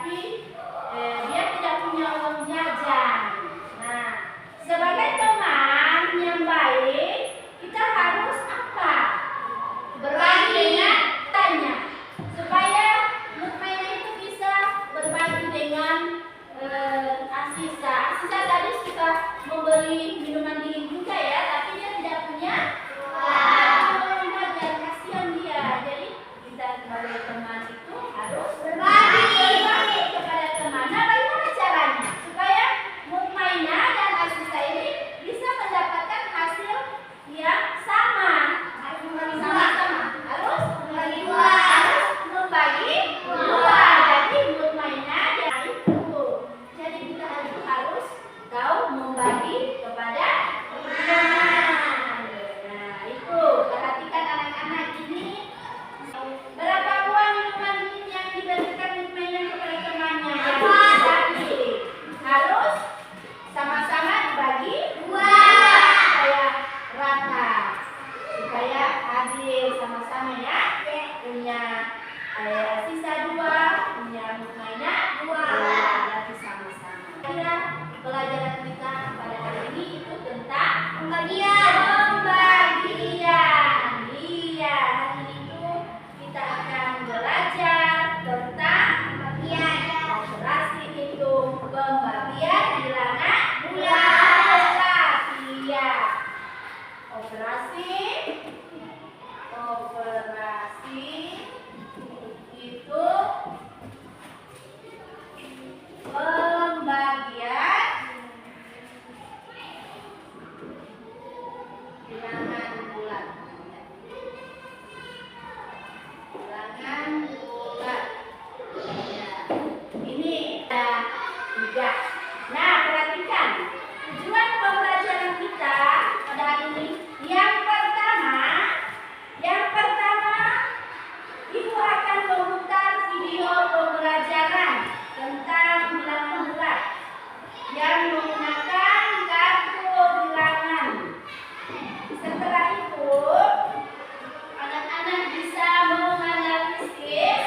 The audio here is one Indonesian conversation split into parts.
tapi dia tidak punya uang jajan. Nah, sebagai teman yang baik, kita harus apa? Berbagi dengan tanya, supaya Mutmainah itu bisa berbagi dengan Asisa. Asisa tadi suka membeli minuman dingin juga ya, tapi dia tidak punya uang jajan, kasihan dia. Jadi kita sebagai teman itu harus berbagi kepada teman. Nah, bagaimana caranya supaya Mutmainah dan Asisa ini bisa mendapatkan hasil yang sama? Sama-sama harus membagi dua. Jadi Mutmainah dan itu. Jadi kita harus tahu membagi kepada teman. Nah, itu perhatikan anak-anak ini. Berapa buah minuman dingin yang diberikan Mutmainah kepada temannya? Jadi harus sama-sama dibagi dua supaya rata, supaya adil sama-sama ya. Punya Asisa dua, punya Mutmainah dua, berarti sama-sama. Kira pelajaran kita pada hari ini itu tentang pembagian. Iya, hari itu kita akan belajar tentang pembagian. Operasi hitung pembagian bilangan bulat. Iya. Operasi itu pembagian bilangan bulat. Bilangan bulat. Ya. Ini ada 3. Nah, perhatikan tujuan pembelajaran kita pada hari ini. Yang pertama, Ibu akan memutar video pembelajaran tentang bilangan bulat yang menggunakan kartu bilangan. Setelah itu, anak-anak bisa menganalisis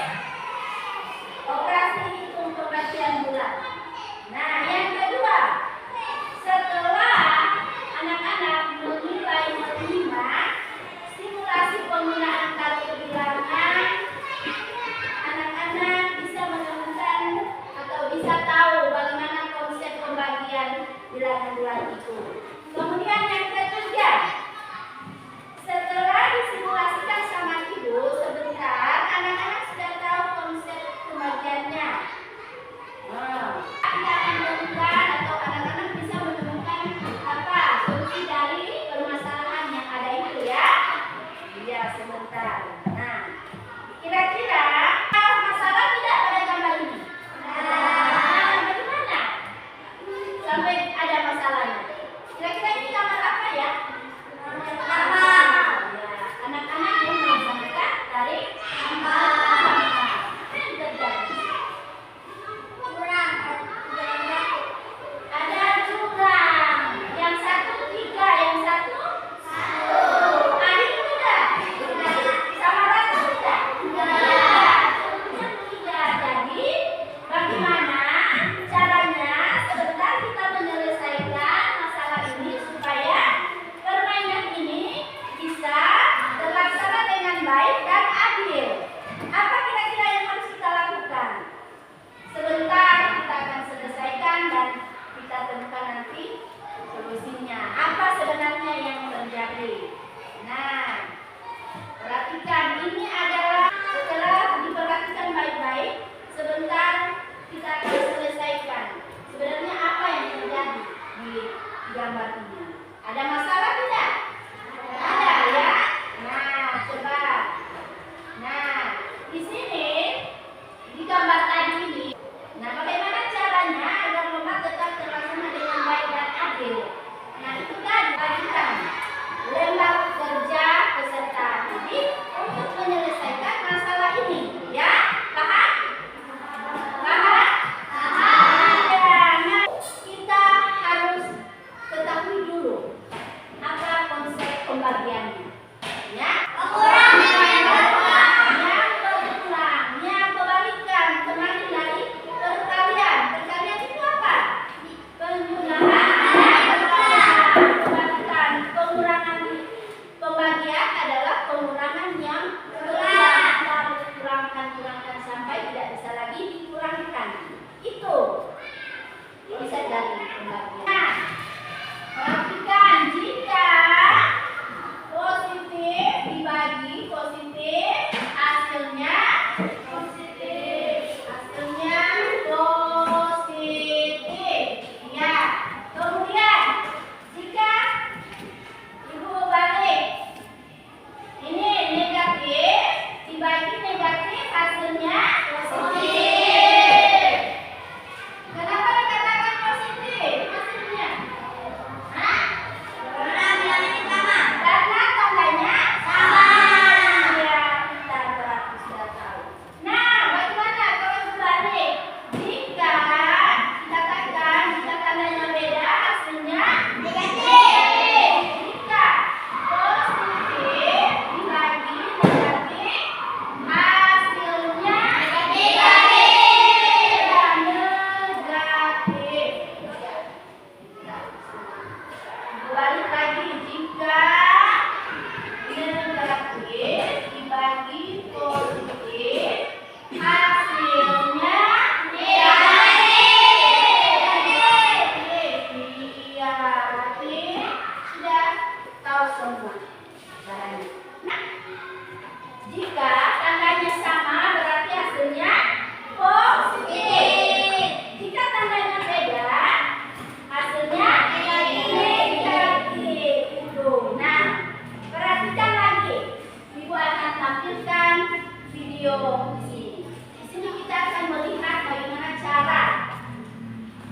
video di sini. Di sini kita akan melihat bagaimana cara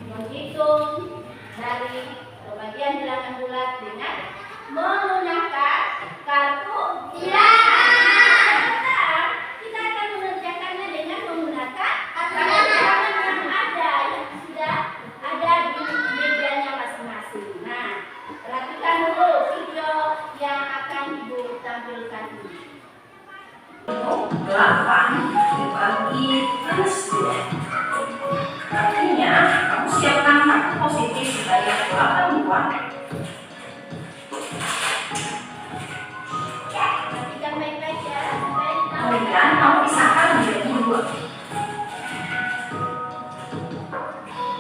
menghitung dari bagian bilangan bulat dengan menggunakan kartu bilangan. Kita akan mengerjakannya dengan menggunakan kartu bilangan yang ada, yang sudah ada di mejanya masing-masing. Nah, perhatikan dulu video yang akan Ibu tampilkan ini. 8 dibagi plus 2. Artinya, kamu siapkan kartu positif sebanyak 8 buah. Perhatikan baik-baik ya, supaya ditahu. Kemudian, kamu pisahkan menjadi 2.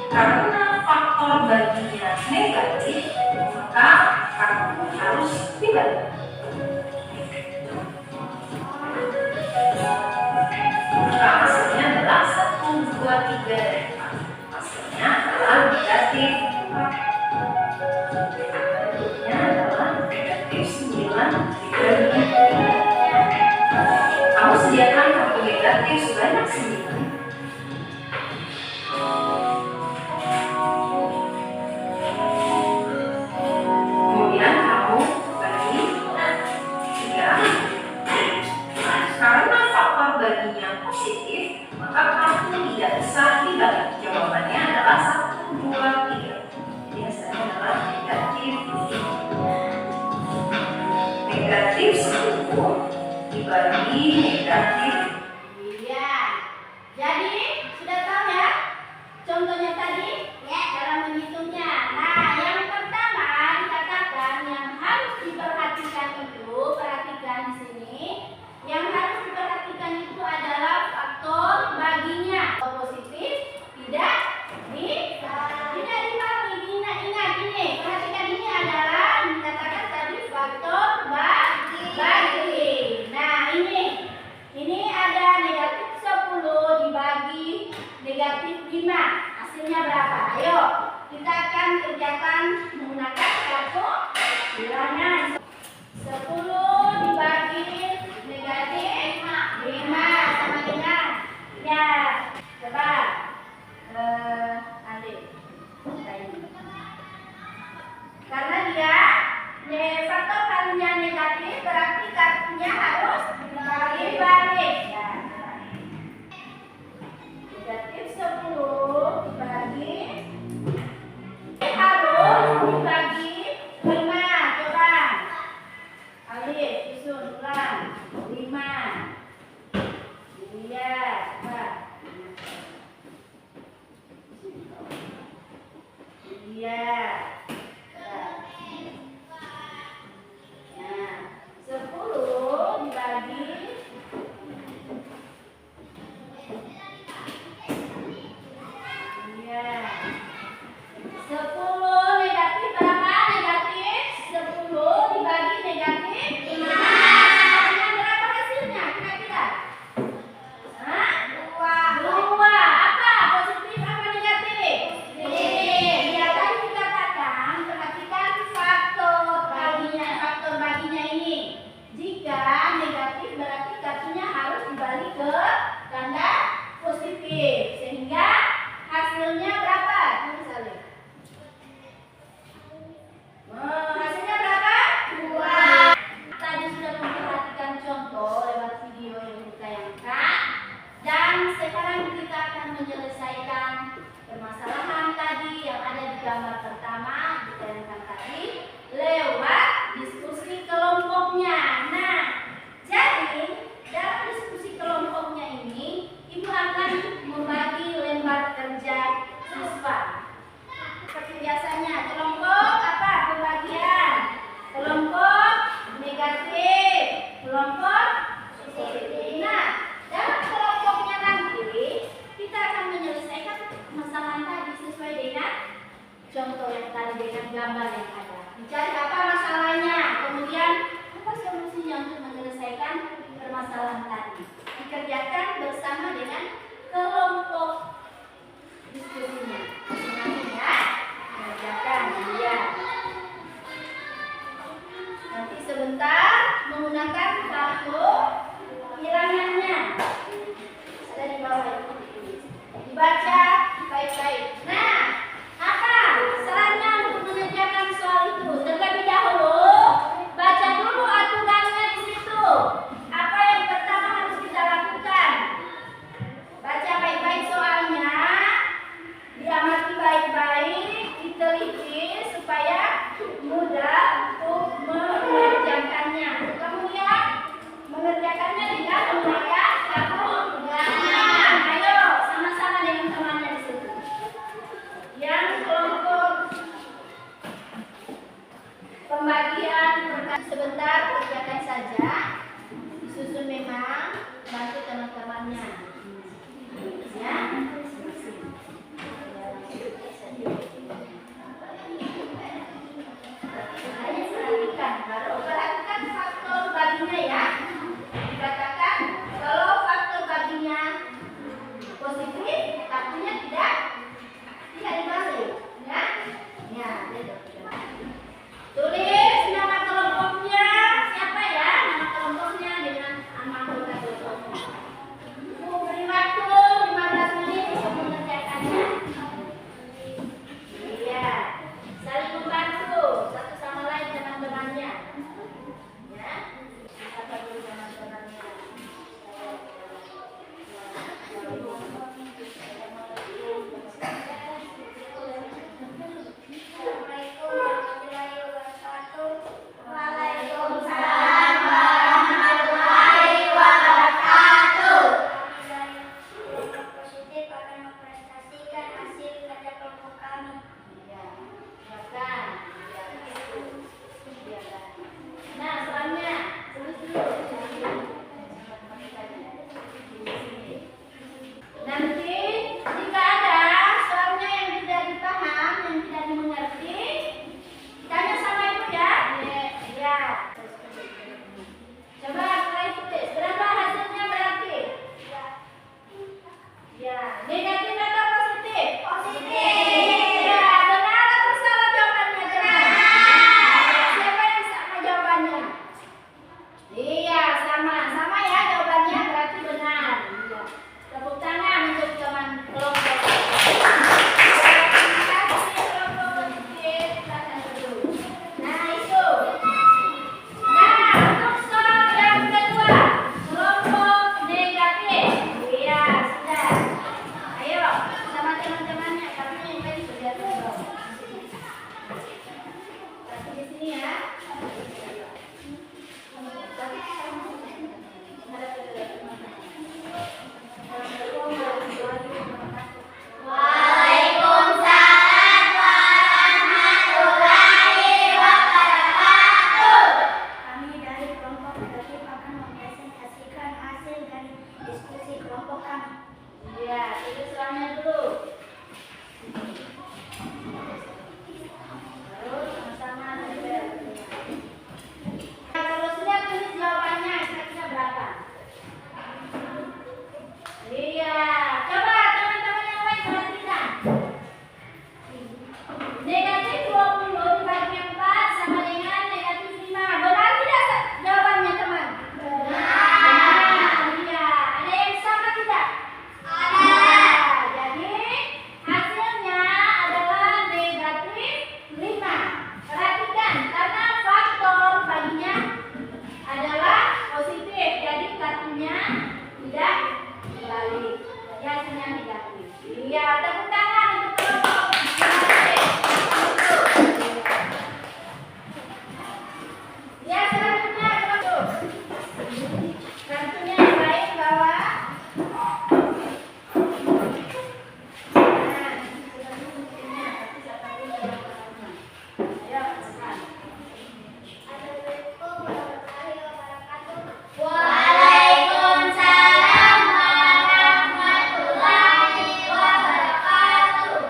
Karena faktor baginya negatif, maka kartu harus dibagi. Maka hasilnya adalah 1, 2, 3, dan 4. Hasilnya adalah negatif 4. Bentuknya adalah negatif 9 dibagi 3. Kamu sediakan kartu negatif sebanyak 9. Kemudian kamu bagi 3. Karena faktor baginya positif, maka kartu tidak bisa dibagi. Jawabannya adalah 1, 2, 3. Jadi hasilnya adalah negatif 3. Negatif 10 dibagi negatif. Iya. Jadi sudah tahu ya contohnya tadi ya cara menghitungnya. Nah, yang pertama dikatakan yang harus diperhatikan itu, perhatikan di sini. Yang harus diperhatikan itu adalah faktor baginya. Positif tidak dibagi. Ingat ini. Perhatikan ini adalah dikatakan tadi faktor bagi. Nah, ini ada negatif 10 dibagi negatif 5. Hasilnya berapa? Ayo, kita akan kerjakan menggunakan kartu bilangan. 10 dibagi negatif 5 sama dengan ya. Coba Andi. Karena dia faktor kalinya negatif, berarti kartunya harus dibagi-bagi. Ya, negatif 10 dibagi harus dibagi 5. Coba Alif susun ulang 5. Iya, coba. Iya. Nah, 10 dibagi iya. 10 negatif berapa? Negatif 10 dibagi negatif 5. Dengan berapa hasilnya? Kira-kira? Hah? 2. Apa? Positif apa negatif? Positif. Ya, tadi dikatakan, perhatikan faktor baginya ini. Jika negatif berarti kartunya harus dibalik ke tanda positif. Sehingga hasilnya berapa? Hasilnya berapa? 2. Tadi sudah memperhatikan contoh lewat video yang ditayangkan. Dan sekarang kita akan menyelesaikan permasalahan tadi yang ada di gambar pertama ditayangkan tadi lewat diskusi kelompoknya. Nah, jadi dalam diskusi kelompoknya ini Ibu akan membagi lembar kerja siswa. Seperti biasanya, kelompok apa? Pembagian. Kelompok negatif, kelompok positif. Nah, dalam kelompoknya nanti kita akan menyelesaikan masalah tadi sesuai dengan contoh kelompokkan. Iya, tulis soalnya dulu. Terus sama-sama nempel. Terus lihat tulis jawabannya kira-kira berapa. Iya, coba teman-teman yang lain perhatikan. Negatif 20 dibagi 4 sama dengan negatif 5. Benar tidak jawabannya teman? Benar. Iya. Ada yang sama tidak? Ada. Jadi hasilnya adalah negatif 5. Perhatikan, karena faktor baginya adalah positif. Jadi kartunya tidak balik. Jadi hasilnya negatif. Iya, tepuk tangan untuk kelompok. Ya, selanjutnya kelompok. Kartunya yang lain bawa. Waalaikumsalam warahmatullahi wabarakatuh.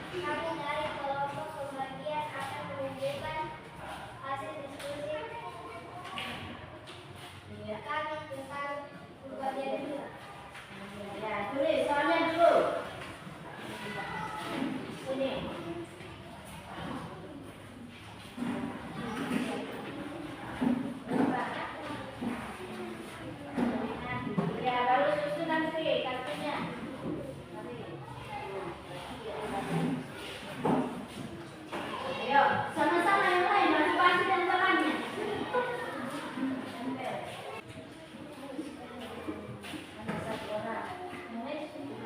Kami dari kelompok pembagian akan menunjukkan hasil diskusi kami tentang pembagian dua. Ya, tulis soalnya dulu. Sini. Ya, baru susun nanti kartunya. Ayo, sama-sama yang lain, bantu-bantu dan temannya. Ada satu orang. Yang lain sudah.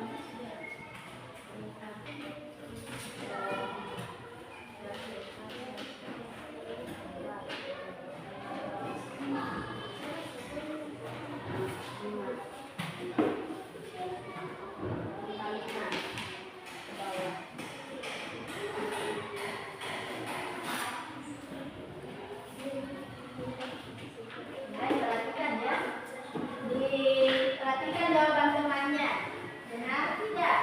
Perhatikan ya. Diperhatikan jawaban temannya. Benar tidak?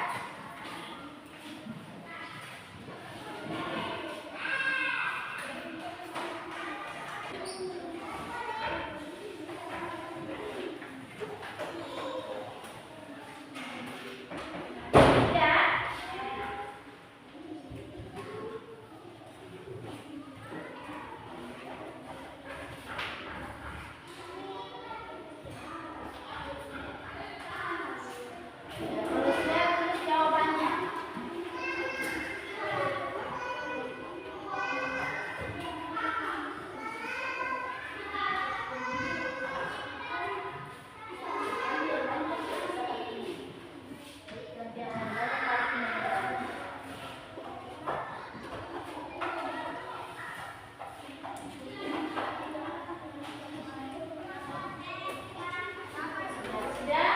Tidak. Tulis jawabannya. Sudah?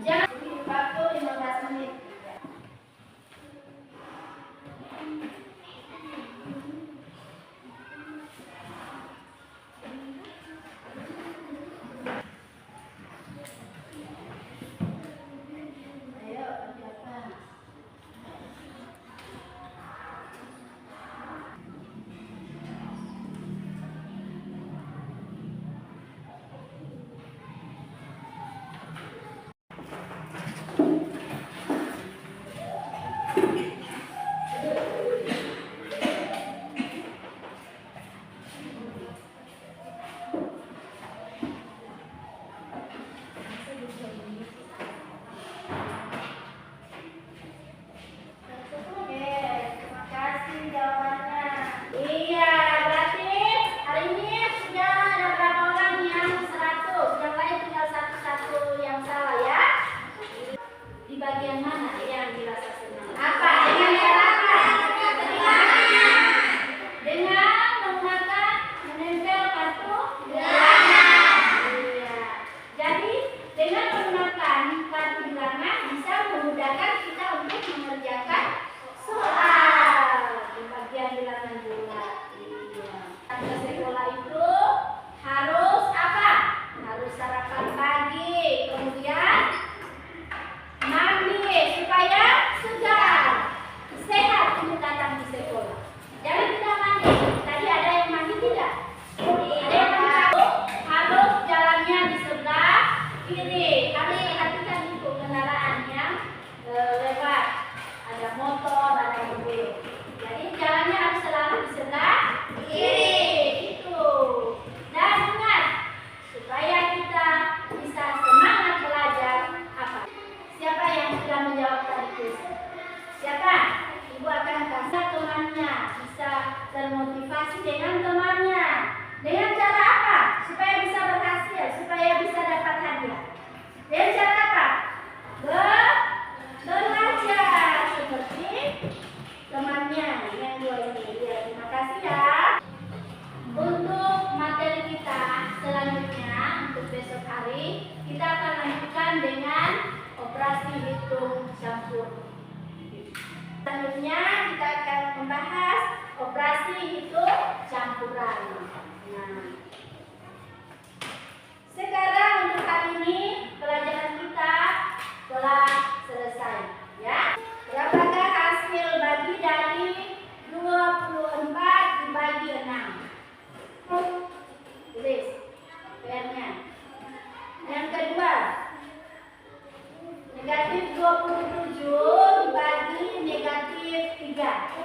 Jangan waktu 15 menit. Ayo, kerjakan. Oke, terima kasih jawabannya. Iya, berarti hari ini sudah ada berapa orang yang 100, yang lain tinggal satu-satu yang salah ya. Di bagian mana yang dirasa senang? Apa? Dengan cara apa? Dengan menggunakan menempel kartu bilangan. Iya. Jadi dengan menggunakan kartu bilangan bisa memudahkan kita untuk mengerjakan soal di bagian bilangan bulat. Iya. Ke sekolah itu harus apa? Harus sarapan pagi, kemudian mandi supaya segar, sehat untuk datang di sekolah. Jangan tidak mandi. Tadi ada yang mandi tidak? Ada yang tahu harus jalannya di sebelah kiri. Kali perhatikan itu kendaraan yang lewat. Ada motor, ada mobil. Jadi jalannya harus selalu di sebelah kiri. Itu. Dan ingat supaya kita bisa semangat belajar apa? Siapa yang sudah menjawab tadi kuis? Siapa? Ibu akan kasih temannya bisa termotivasi dengan temannya. Dengan cara apa? Supaya bisa berhasil, supaya bisa dapat hadiah. Dengan cara apa? Belajar seperti temannya yang dua ini. Ya, terima kasih ya. Untuk materi kita selanjutnya untuk besok hari kita akan lanjutkan dengan operasi hitung campur. Selanjutnya kita akan membahas operasi hitung campuran. Nah, sekarang untuk hari ini pelajaran kita telah selesai. Ya, berapakah hasil bagi dari 24 dibagi 6? Tulis PR-nya. Yang kedua, negatif 27 dibagi negatif 3.